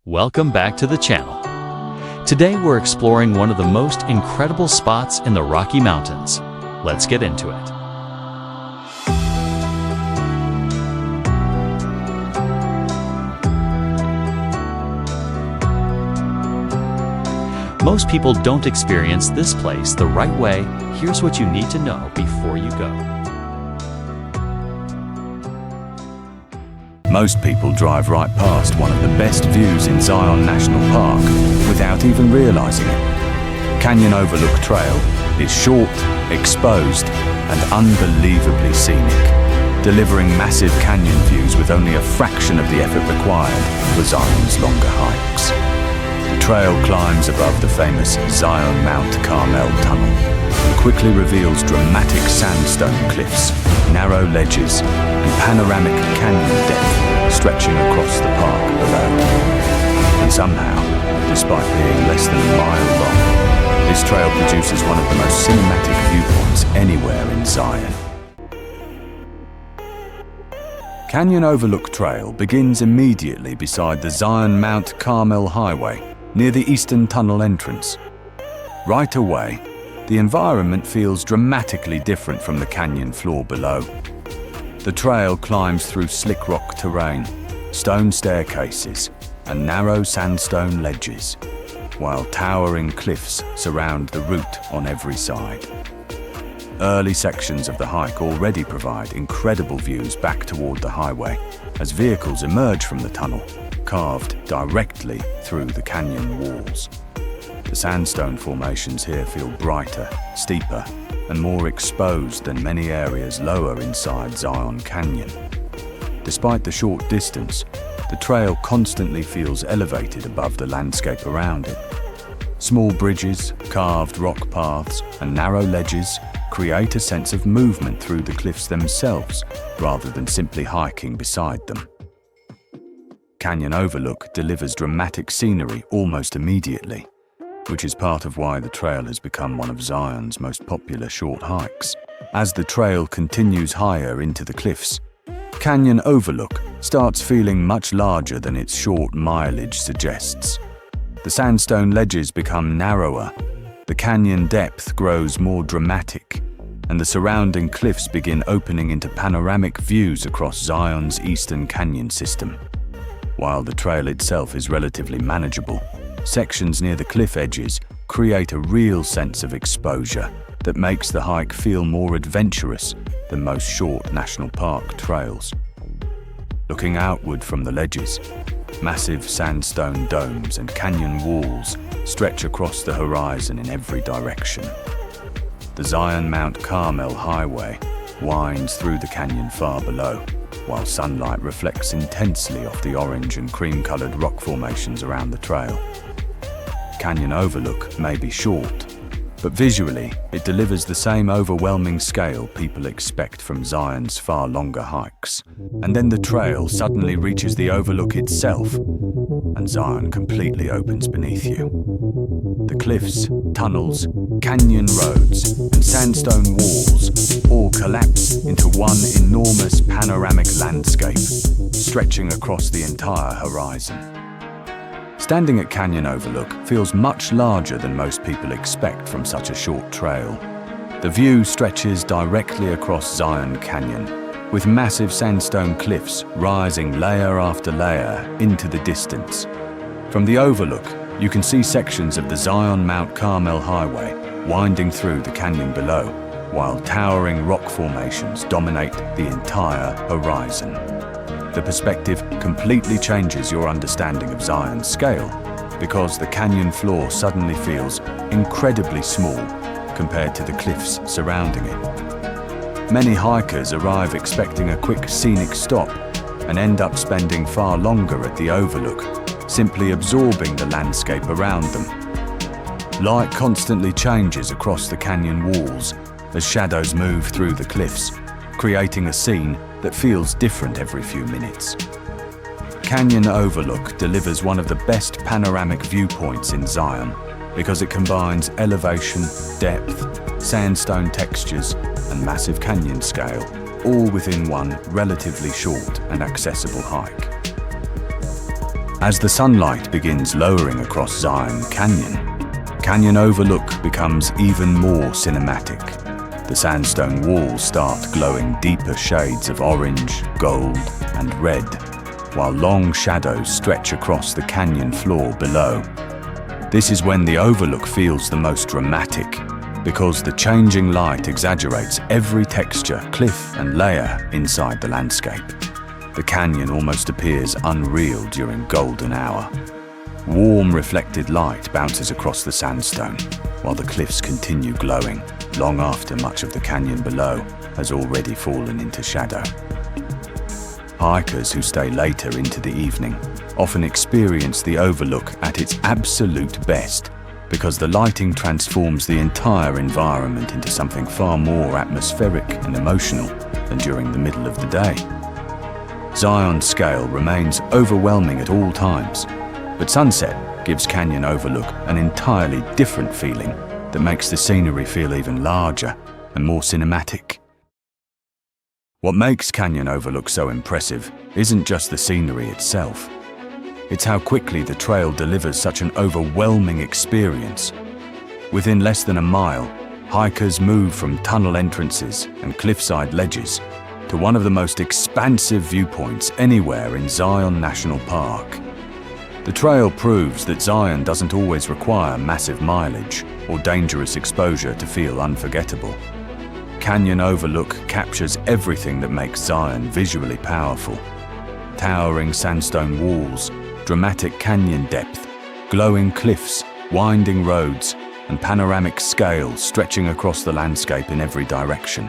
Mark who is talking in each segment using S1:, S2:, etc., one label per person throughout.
S1: Welcome back to the channel. Today we're exploring one of the most incredible spots in the Rocky Mountains. Let's get into it. Most people don't experience this place the right way. Here's what you need to know before you go.
S2: Most people drive right past one of the best views in Zion National Park without even realizing it. Canyon Overlook Trail is short, exposed, and unbelievably scenic, delivering massive canyon views with only a fraction of the effort required for Zion's longer hikes. The trail climbs above the famous Zion-Mount Carmel Tunnel and quickly reveals dramatic sandstone cliffs, narrow ledges, and panoramic canyon depth stretching across the park below. And somehow, despite being less than a mile long, this trail produces one of the most cinematic viewpoints anywhere in Zion. Canyon Overlook Trail begins immediately beside the Zion-Mount Carmel Highway, near the eastern tunnel entrance. Right away, the environment feels dramatically different from the canyon floor below. The trail climbs through slick rock terrain, stone staircases, and narrow sandstone ledges, while towering cliffs surround the route on every side. Early sections of the hike already provide incredible views back toward the highway as vehicles emerge from the tunnel, carved directly through the canyon walls. The sandstone formations here feel brighter, steeper, and more exposed than many areas lower inside Zion Canyon. Despite the short distance, the trail constantly feels elevated above the landscape around it. Small bridges, carved rock paths, and narrow ledges create a sense of movement through the cliffs themselves, rather than simply hiking beside them. Canyon Overlook delivers dramatic scenery almost immediately, which is part of why the trail has become one of Zion's most popular short hikes. As the trail continues higher into the cliffs, Canyon Overlook starts feeling much larger than its short mileage suggests. The sandstone ledges become narrower, the canyon depth grows more dramatic, and the surrounding cliffs begin opening into panoramic views across Zion's eastern canyon system. While the trail itself is relatively manageable, sections near the cliff edges create a real sense of exposure that makes the hike feel more adventurous than most short national park trails. Looking outward from the ledges, massive sandstone domes and canyon walls stretch across the horizon in every direction. The Zion-Mount Carmel Highway winds through the canyon far below, while sunlight reflects intensely off the orange and cream-colored rock formations around the trail. Canyon Overlook may be short, but visually it delivers the same overwhelming scale people expect from Zion's far longer hikes. And then the trail suddenly reaches the overlook itself, and Zion completely opens beneath you. The cliffs, tunnels, canyon roads, and sandstone walls all collapse into one enormous panoramic landscape, stretching across the entire horizon. Standing at Canyon Overlook feels much larger than most people expect from such a short trail. The view stretches directly across Zion Canyon, with massive sandstone cliffs rising layer after layer into the distance. From the overlook, you can see sections of the Zion-Mount Carmel Highway winding through the canyon below, while towering rock formations dominate the entire horizon. The perspective completely changes your understanding of Zion's scale, because the canyon floor suddenly feels incredibly small compared to the cliffs surrounding it. Many hikers arrive expecting a quick scenic stop and end up spending far longer at the overlook, simply absorbing the landscape around them. Light constantly changes across the canyon walls as shadows move through the cliffs, creating a scene that feels different every few minutes. Canyon Overlook delivers one of the best panoramic viewpoints in Zion because it combines elevation, depth, sandstone textures, and massive canyon scale, all within one relatively short and accessible hike. As the sunlight begins lowering across Zion Canyon, Canyon Overlook becomes even more cinematic. The sandstone walls start glowing deeper shades of orange, gold, and red, while long shadows stretch across the canyon floor below. This is when the overlook feels the most dramatic, because the changing light exaggerates every texture, cliff, and layer inside the landscape. The canyon almost appears unreal during golden hour. Warm, reflected light bounces across the sandstone, while the cliffs continue glowing long after much of the canyon below has already fallen into shadow. Hikers who stay later into the evening often experience the overlook at its absolute best, because the lighting transforms the entire environment into something far more atmospheric and emotional than during the middle of the day. Zion's scale remains overwhelming at all times, but sunset gives Canyon Overlook an entirely different feeling that makes the scenery feel even larger and more cinematic. What makes Canyon Overlook so impressive isn't just the scenery itself. It's how quickly the trail delivers such an overwhelming experience. Within less than a mile, hikers move from tunnel entrances and cliffside ledges to one of the most expansive viewpoints anywhere in Zion National Park. The trail proves that Zion doesn't always require massive mileage or dangerous exposure to feel unforgettable. Canyon Overlook captures everything that makes Zion visually powerful. Towering sandstone walls, dramatic canyon depth, glowing cliffs, winding roads, and panoramic scale stretching across the landscape in every direction.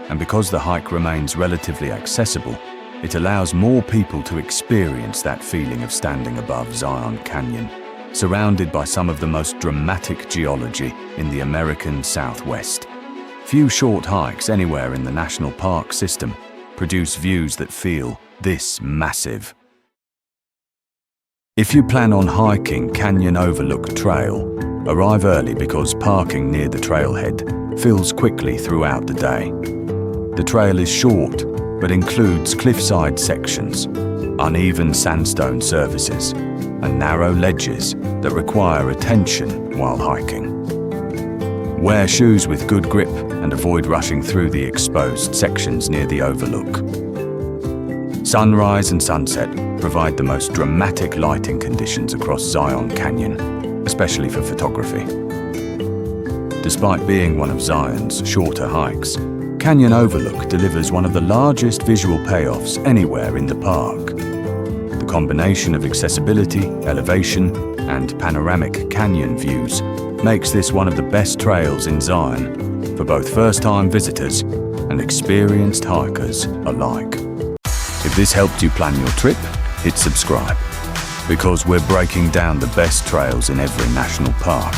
S2: And because the hike remains relatively accessible, it allows more people to experience that feeling of standing above Zion Canyon, surrounded by some of the most dramatic geology in the American Southwest. Few short hikes anywhere in the national park system produce views that feel this massive. If you plan on hiking Canyon Overlook Trail, arrive early because parking near the trailhead fills quickly throughout the day. The trail is short, but includes cliffside sections, uneven sandstone surfaces, and narrow ledges that require attention while hiking. Wear shoes with good grip and avoid rushing through the exposed sections near the overlook. Sunrise and sunset provide the most dramatic lighting conditions across Zion Canyon, especially for photography. Despite being one of Zion's shorter hikes, Canyon Overlook delivers one of the largest visual payoffs anywhere in the park. The combination of accessibility, elevation, and panoramic canyon views makes this one of the best trails in Zion for both first-time visitors and experienced hikers alike. If this helped you plan your trip, hit subscribe, because we're breaking down the best trails in every national park